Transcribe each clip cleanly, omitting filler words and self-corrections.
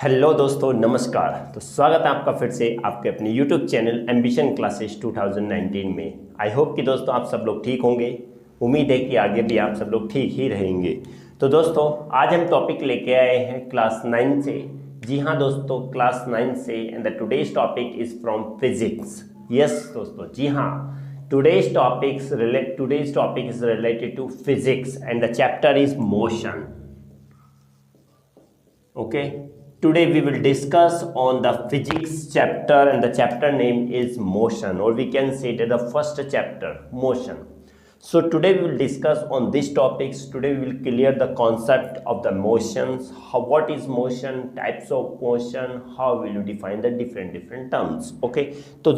Hello दोस्तों, नमस्कार। तो स्वागत है आपका फिर से आपके अपने यूट्यूब चैनल एम्बिशन क्लासेस 2019 में। आई होप कि दोस्तों आप सब लोग ठीक होंगे। उम्मीद है कि आगे भी आप सब लोग ठीक ही रहेंगे। तो दोस्तों आज हम टॉपिक लेके आए हैं क्लास 9 से। जी हाँ दोस्तों, क्लास 9 से and the today's topic is from physics. Yes दोस्तों, जी हाँ, today's topic is related to physics and the chapter is motion. Okay, today we will discuss on the physics chapter and the chapter name is motion, or we can say that the first chapter, motion. So today we will discuss on these topics. Today we will clear the concept of the motions, what is motion, types of motion, how will you define the different terms. Okay, तो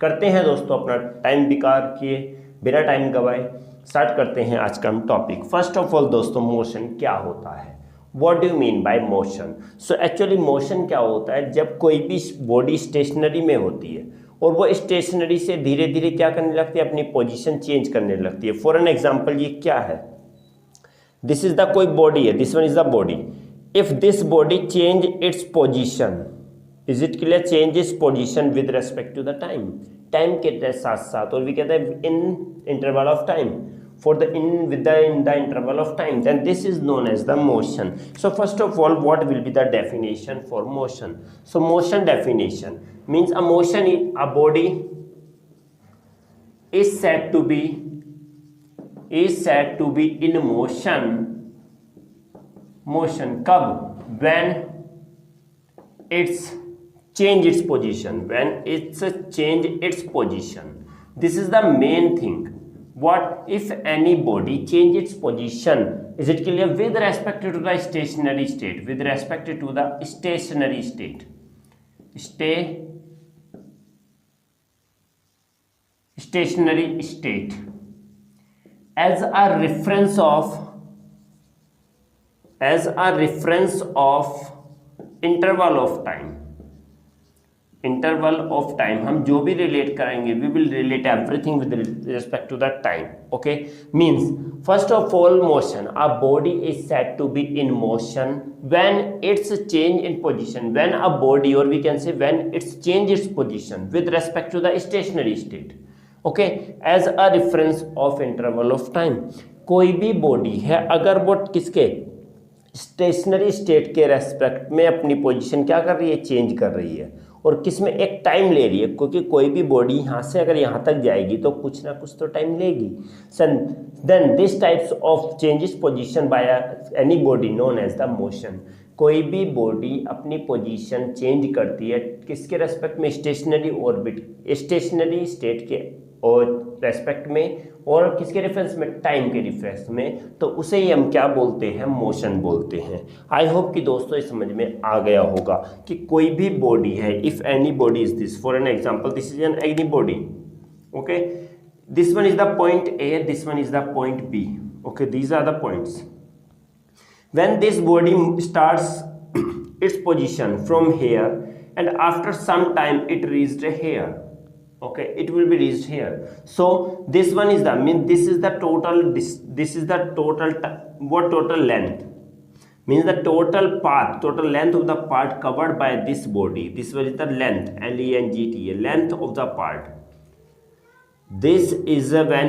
करते हैं दोस्तों अपना time बेकार किए बिना time गवाए start करते हैं आज का हम टॉपिक। फर्स्ट ऑफ ऑल दोस्तों, मोशन क्या होता है? What do you mean by motion? So actually motion क्या होता है, जब कोई भी बॉडी स्टेशनरी में होती है और वो स्टेशनरी से धीरे धीरे क्या करने लगती है, अपनी पोजीशन चेंज करने लगती है। फॉर एन एग्जांपल, ये क्या है? दिस इज द कोई बॉडी है, this one is the body. If this body change its position, is it clear? Change its position with respect to the time, time के साथ साथ, और भी कहते हैं in interval of time, for the in the interval of time, then this is known as the motion. So first of all, what will be the definition for motion? So motion definition means a motion in a body is said to be in motion कब? when it's change its position, this is the main thing. What if any body change its position, is it clear, with respect to the stationary state, with respect to the stationary state, stationary state as a reference of interval of time, हम जो भी relate करेंगे, we will relate everything with respect to the time. Okay, means first of all motion, a body is said to be in motion when it's change in position, when a body, और we can say when it's change its position with respect to the stationary state. Okay, as a reference of interval of time. कोई भी body है अगर वो किसके stationery state के respect में अपनी पोजीशन क्या कर रही है, चेंज कर रही है, और किस में एक टाइम ले रही है, क्योंकि कोई भी बॉडी यहाँ से अगर यहाँ तक जाएगी तो कुछ ना कुछ तो टाइम लेगी. Then this types of changes position by any body known as the motion. कोई भी बॉडी अपनी पोजीशन चेंज करती है किसके रेस्पेक्ट में, स्टेशनरी ऑर्बिट, स्टेशनरी स्टेट के और रेस्पेक्ट में, और किसके रेफरेंस में, टाइम के रेफरेंस में, तो उसे ही हम क्या बोलते हैं, मोशन बोलते हैं. आई होप कि दोस्तों ये समझ में आ गया होगा कि कोई भी बॉडी है, if any body is this, for an example this is an any body. Okay, this one is the point A, this one is the point B. Okay, these are the points. When this body starts its position from here and after some time it reached here. Okay, it will be reached here. So this one is the this is the total, this is the total total length, means the total path, total length of the part covered by this body. This one is the length, length, length of the part. This is when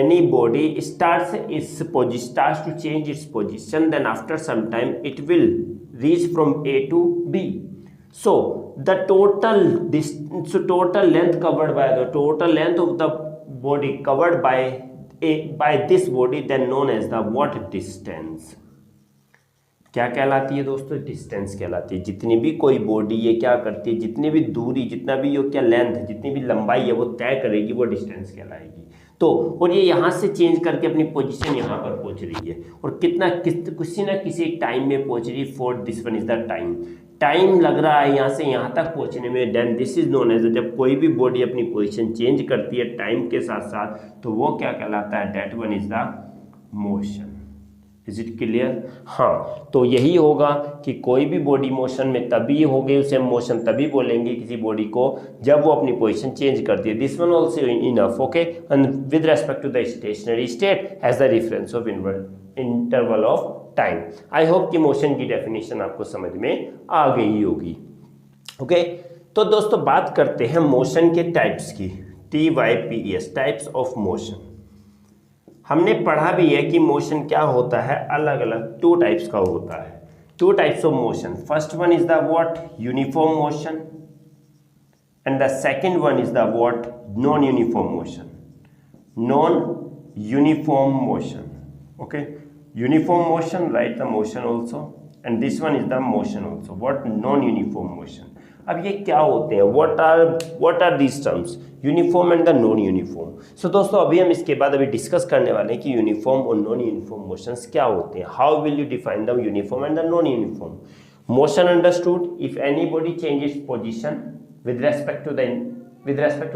any body starts to change its position, then after some time it will reach from A to B. So the total length covered by the total length of the body covered by this body, then known as the what distance. क्या कहलाती है दोस्तों? Distance कहलाती है. जितनी भी कोई body ये क्या करती है, जितनी भी दूरी, जितना भी ये क्या लेंथ, जितनी भी लंबाई है वो तय करेगी, वो डिस्टेंस कहलाएगी. तो और ये यहाँ से चेंज करके अपनी पोजीशन यहाँ पर पहुँच रही है, और किसी ना किसी टाइम में पहुँच रही है. For this one is the time लग रहा है यहाँ से यहाँ तक पहुँचने में. Then this is known as, जब कोई भी बॉडी अपनी पोजीशन चेंज करती है टाइम के साथ साथ, तो वो क्या कहलाता है, that one is the motion. Is it clear? हाँ, तो यही होगा कि कोई भी बॉडी मोशन में तभी होगी, उसे मोशन तभी बोलेंगे किसी बॉडी को जब वो अपनी पोजीशन चेंज करती है. This one also enough. Okay, and with respect to the stationary state as the reference of interval of time. I hope कि मोशन की डेफिनेशन आपको समझ में आ गई होगी। ओके, तो दोस्तों बात करते हैं मोशन के टाइप्स की। TYPES, types of motion. हमने पढ़ा भी है कि मोशन क्या होता है, अलग अलग 2 टाइप्स का होता है। 2 types of motion, first one is the what, uniform motion, and the second one is the what, non-uniform motion. Non-uniform motion. Okay, uniform motion, write the motion also, and this one is the motion also. What, non-uniform motion. अब ये क्या होते हैं, what are these terms, uniform and the non uniform. So दोस्तों अभी हम इसके बाद अभी डिस्कस करने वाले हैं कि यूनिफॉर्म और नॉन यूनिफॉर्म मोशंस क्या होते हैं। How will you define the uniform and the non uniform motion? Understood, if any body change its position with respect to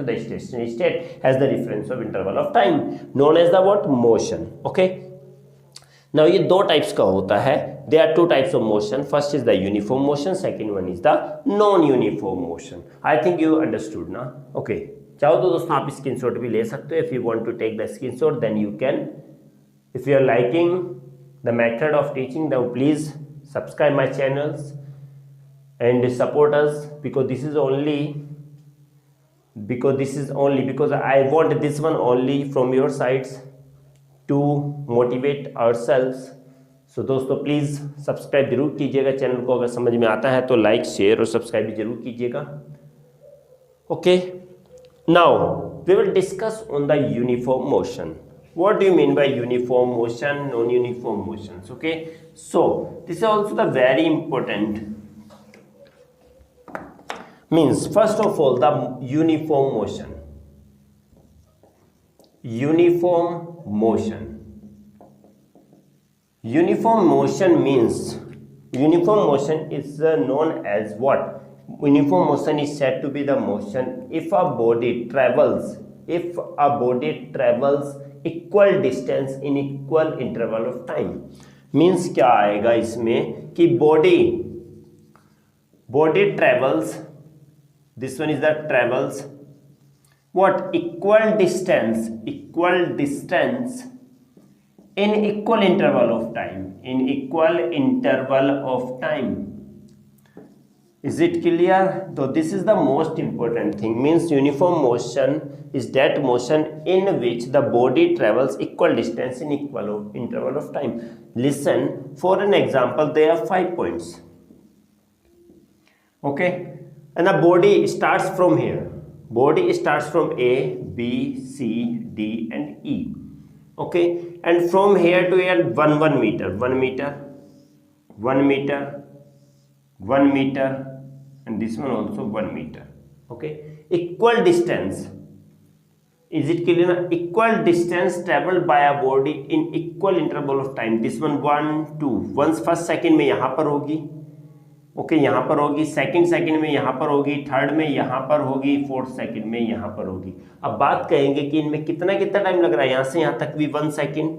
the stationary state has the difference of interval of time known as the what, motion. Okay, now ये 2 types का होता है। there are 2 types of motion, first is the uniform motion, second one is the non uniform motion. I think you understood ना। okay, चाहो तो दोस्तों आप screenshot भी ले सकते हो। if you want to take the screenshot then you can, if you are liking the method of teaching then please subscribe my channels and support us, because this is only because I want this one only from your sides to motivate ourselves. So दोस्तों please subscribe जरूर कीजिएगा channel को, अगर समझ में आता है तो लाइक शेयर और सब्सक्राइब भी जरूर कीजिएगा। Okay, now we will discuss on the uniform motion. What do you mean by uniform motion, non-uniform motions? Okay, so this is also the very important, means first of all the uniform motion. Uniform motion means, uniform motion is known as what? Uniform motion is said to be the motion if a body travels equal distance in equal interval of time. means क्या आएगा इसमें कि body travels, this one is the travels what, equal distance in equal interval of time, is it clear? So this is the most important thing, means uniform motion is that motion in which the body travels equal distance in equal interval of time. Listen, for an example there are 5 points. Okay, and the body starts from here. Body starts from A, B, C, D and E. Okay, and from here to here 1 meter, 1 meter, 1 meter, 1 meter, and this one also 1 meter. Okay, equal distance, is it clear? Equal distance traveled by a body in equal interval of time. this one 1 2 once first second में यहाँ पर होगी, okay यहाँ पर होगी, second में यहाँ पर होगी, थर्ड में यहाँ पर होगी, फोर्थ सेकंड में यहाँ पर होगी। अब बात कहेंगे कि इनमें कितना टाइम लग रहा है। यहाँ से यहाँ तक भी 1 सेकंड,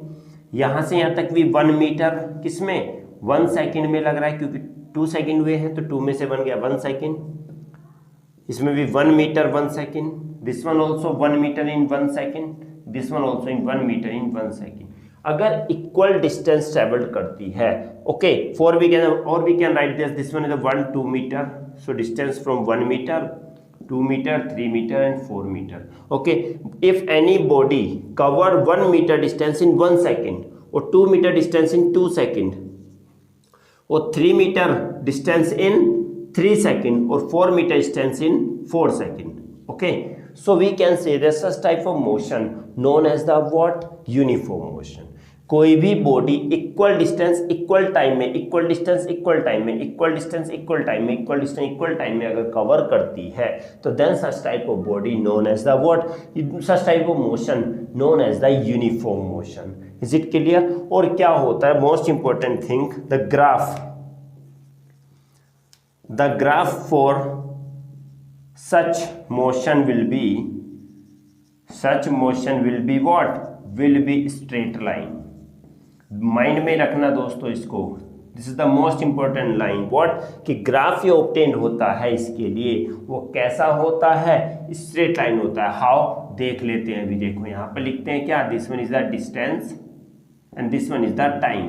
यहाँ से यहाँ तक भी 1 मीटर, किसमें 1 सेकंड में लग रहा है, क्योंकि 2 सेकंड हुए हैं तो 2 में से बन गया 1 सेकंड। इसमें भी 1 metre 1 second, this one also 1 metre in 1 second, this one also in 1 metre in 1 second. अगर इक्वल डिस्टेंस ट्रेवल्ड करती है, okay, for we can write this one is 1 2 metre, so distance from 1 metre 2 metre 3 metre and 4 metre. Okay, if any body cover 1 metre distance in 1 second और 2 metre distance इन 2 second और 3 metre distance इन 3 second और 4 metre distance in 4 second, okay, so we can say there's such type of motion known as the what, uniform motion। कोई भी body equal distance equal time में, equal distance equal time में, equal distance equal time में, equal distance equal time में अगर cover करती है तो then such type of body known as the what, such type of motion known as the uniform motion. Is it clear? और क्या होता है, most important thing, the graph for such motion will be what, will be straight line। Mind में रखना दोस्तों इसको, this is the most important line, what, कि graph ये ऑब्टेन होता है इसके लिए वो कैसा होता है, स्ट्रेट लाइन होता है। हाउ, देख लेते हैं अभी। देखो यहाँ पर लिखते हैं क्या, this one is the distance and this one is the time.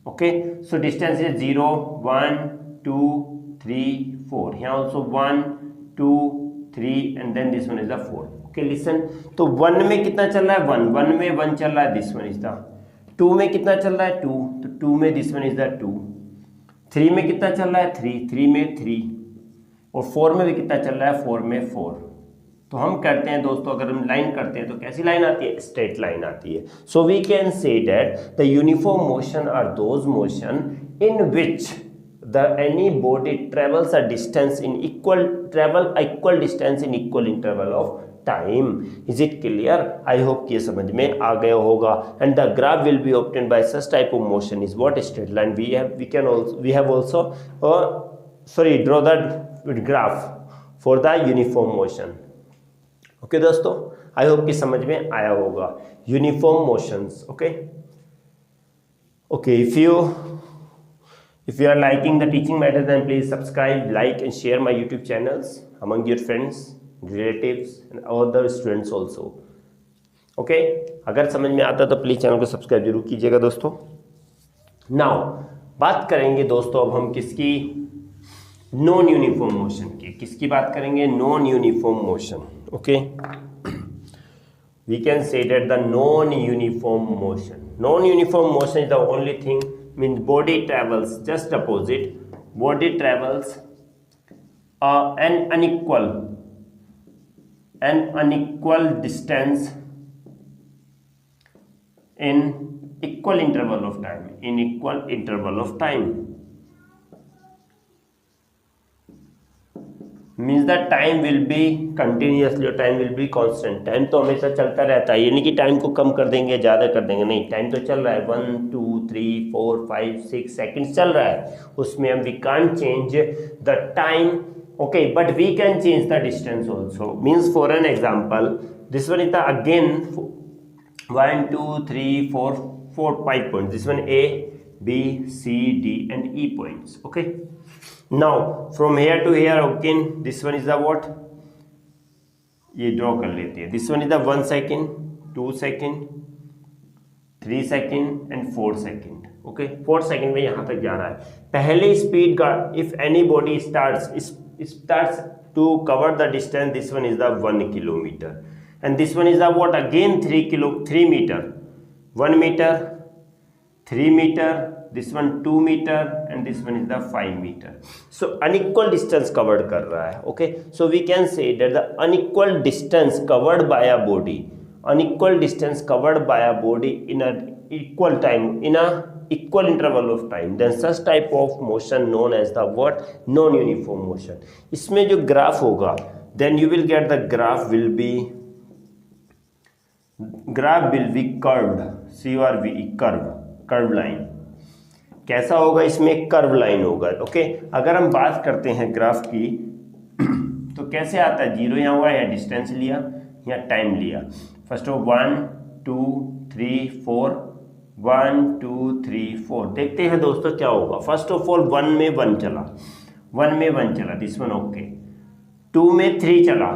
Okay, so distance is 0 1 2 3 4. Here also 1 2 3 and then this one is the 4. Okay, listen. तो 1 में कितना चल रहा है 1, 1 में 1 चल रहा है, दिस वन इज द 2 में कितना चल रहा है 2, तो 2 में दिस वन इज द 2, 3 में कितना चल रहा है 3, 3 में 3 और 4 में भी कितना चल रहा है 4 में 4. तो हम करते हैं दोस्तों, अगर हम लाइन करते हैं तो कैसी लाइन आती है, स्ट्रेट लाइन आती है. So we can say that the uniform motion are those motion in which the any body travels a distance in equal distance in equal interval of time. Is it clear? I hope कि ये समझ में आ गया होगा. And the graph will be obtained by such type of motion is what straight line. We have also draw the graph for the uniform motion. Okay दोस्तों, आई hope कि समझ में आया होगा. Uniform motions. Okay if you are liking the teaching matter, then please subscribe, like and share my YouTube channels among your friends, relatives and other students also. Okay, अगर समझ में आता तो प्लीज चैनल को सब्सक्राइब जरूर कीजिएगा दोस्तों. Now बात करेंगे दोस्तों अब हम किसकी, नॉन यूनिफॉर्म मोशन की. किसकी बात करेंगे, non uniform motion. Okay, we can say that the non-uniform motion is the only thing, means body travels just opposite, body travels an unequal distance in equal interval of time, means the time will be continuously, time will be constant. Time तो हमेशा चलता रहता है, ये नहीं कि time को कम कर देंगे ज़्यादा कर देंगे, नहीं, टाइम तो चल रहा है. 1 2 3 4 5 6 सेकेंड्स चल रहा है, उसमें हम we can't change the time. Okay, but we can change the distance also. Means for an example, this one is the again 1 2 3 4 5 points. This one A B C D and E points. Okay. Now from here to here again this one is the what, ये draw कर लेते हैं. This one is the 1 second 2 second 3 second and 4 second. Okay, 4 second में यहाँ तक जा रहा है. पहले स्पीड का, if any body starts to cover the distance, this one is the 1 kilometre and this one is the what again 3 metre, 1 metre 3 metre, this one 2 meter and this one is the 5 meter. So unequal distance covered कर रहा है. Okay, so we can say that the unequal distance covered by a body in a equal time, in a equal interval of time, then such type of motion known as the what, non-uniform motion. इसमें जो graph होगा, then you will get the graph will be curved, curved line. कैसा होगा, इसमें curve line होगा. Okay, अगर हम बात करते हैं ग्राफ की तो कैसे आता है, 0 यहाँ हुआ, या डिस्टेंस लिया या टाइम लिया. First of 1 2 3 4 1 2 3 4. देखते हैं दोस्तों क्या होगा. फर्स्ट ऑफ ऑल 1 में 1 चला, दिस वन. ओके, 2 में 3 चला,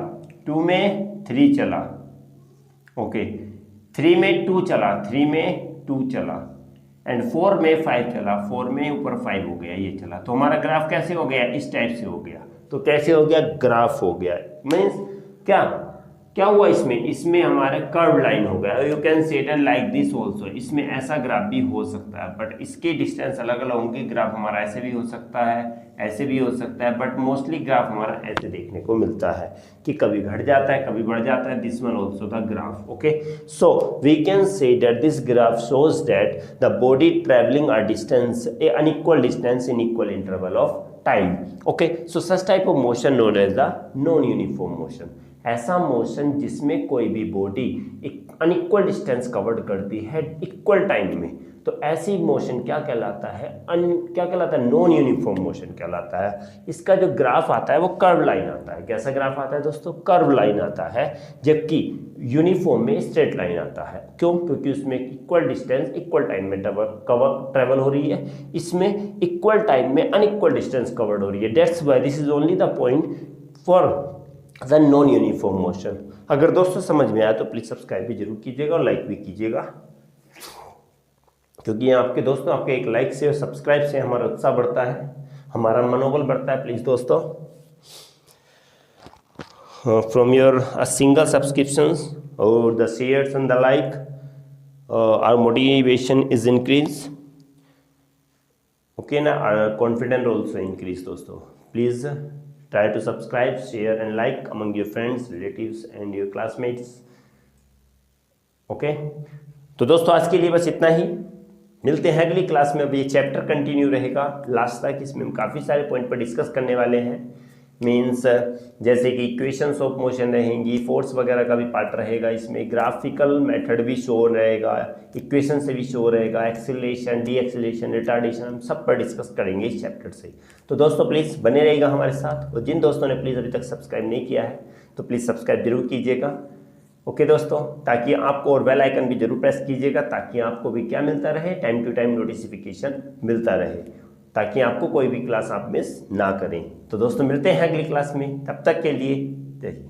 2 में 3 चला. ओके, 3 में 2 चला, 3 में 2 चला एंड 4 में 5 चला, 4 में ऊपर 5 हो गया, ये चला. तो हमारा ग्राफ कैसे हो गया, इस टाइप से हो गया. तो कैसे हो गया, ग्राफ हो गया. मीन्स क्या हुआ, इसमें हमारा कर्व लाइन हो गया. You can say it like this also. इसमें ऐसा ग्राफ भी हो सकता है, बट इसके डिस्टेंस अलग अलग होंगे. ग्राफ हमारा ऐसे भी हो सकता है, ऐसे भी हो सकता है, बट मोस्टली ग्राफ हमारा ऐसे देखने को मिलता है कि कभी घट जाता है, कभी बढ़ जाता है. This one also the graph. Okay, so we can say that this graph shows that the body travelling a distance, a unequal distance in equal interval of time. Okay, so such type of motion known as the non uniform motion. ऐसा motion जिसमें कोई भी body एक unequal distance cover करती है equal time में, तो ऐसी मोशन क्या कहलाता है, नॉन यूनिफॉर्म मोशन कहलाता है. इसका जो ग्राफ आता है वो कर्व लाइन आता है. कैसा ग्राफ आता है दोस्तों, कर्व लाइन आता है. जबकि यूनिफॉर्म में स्ट्रेट लाइन आता है. क्यों, क्योंकि उसमें इक्वल डिस्टेंस इक्वल टाइम में ट्रेवल हो रही है, इसमें इक्वल टाइम में अनइक्वल डिस्टेंस कवर्ड हो रही है. That's why this is only the point for the non uniform motion. अगर दोस्तों समझ में आया तो प्लीज सब्सक्राइब भी जरूर कीजिएगा और लाइक भी कीजिएगा. क्योंकि ये आपके दोस्तों आपके एक लाइक से और सब्सक्राइब से हमारा उत्साह बढ़ता है, हमारा मनोबल बढ़ता है। प्लीज़ दोस्तों, from your a single subscriptions or the shares and the like, our motivation is increase, okay na, our confidence also increase दोस्तों। please try to subscribe, share and like among your friends, relatives and your classmates, okay। तो दोस्तों आज के लिए बस इतना ही, मिलते हैं अगली क्लास में। अब ये चैप्टर कंटिन्यू रहेगा लास्ट तक, इसमें हम काफ़ी सारे पॉइंट पर डिस्कस करने वाले हैं। मीन्स जैसे कि इक्वेशंस ऑफ मोशन रहेंगी, फोर्स वगैरह का भी पार्ट रहेगा, इसमें ग्राफिकल मेथड भी शो रहेगा, इक्वेशन से भी शो रहेगा, एक्सीलरेशन, डी एक्सीलरेशन, रिटार्डेशन, हम सब पर डिस्कस करेंगे इस चैप्टर से। तो दोस्तों प्लीज़ बने रहिएगा हमारे साथ, और जिन दोस्तों ने प्लीज़ अभी तक सब्सक्राइब नहीं किया है तो प्लीज़ सब्सक्राइब जरूर कीजिएगा, ओके दोस्तों, ताकि आपको, और बेल आइकन भी जरूर प्रेस कीजिएगा ताकि आपको भी क्या मिलता रहे, टाइम टू टाइम नोटिफिकेशन मिलता रहे, ताकि आपको कोई भी क्लास आप मिस ना करें। तो दोस्तों मिलते हैं अगली क्लास में, तब तक के लिए जय हिंद।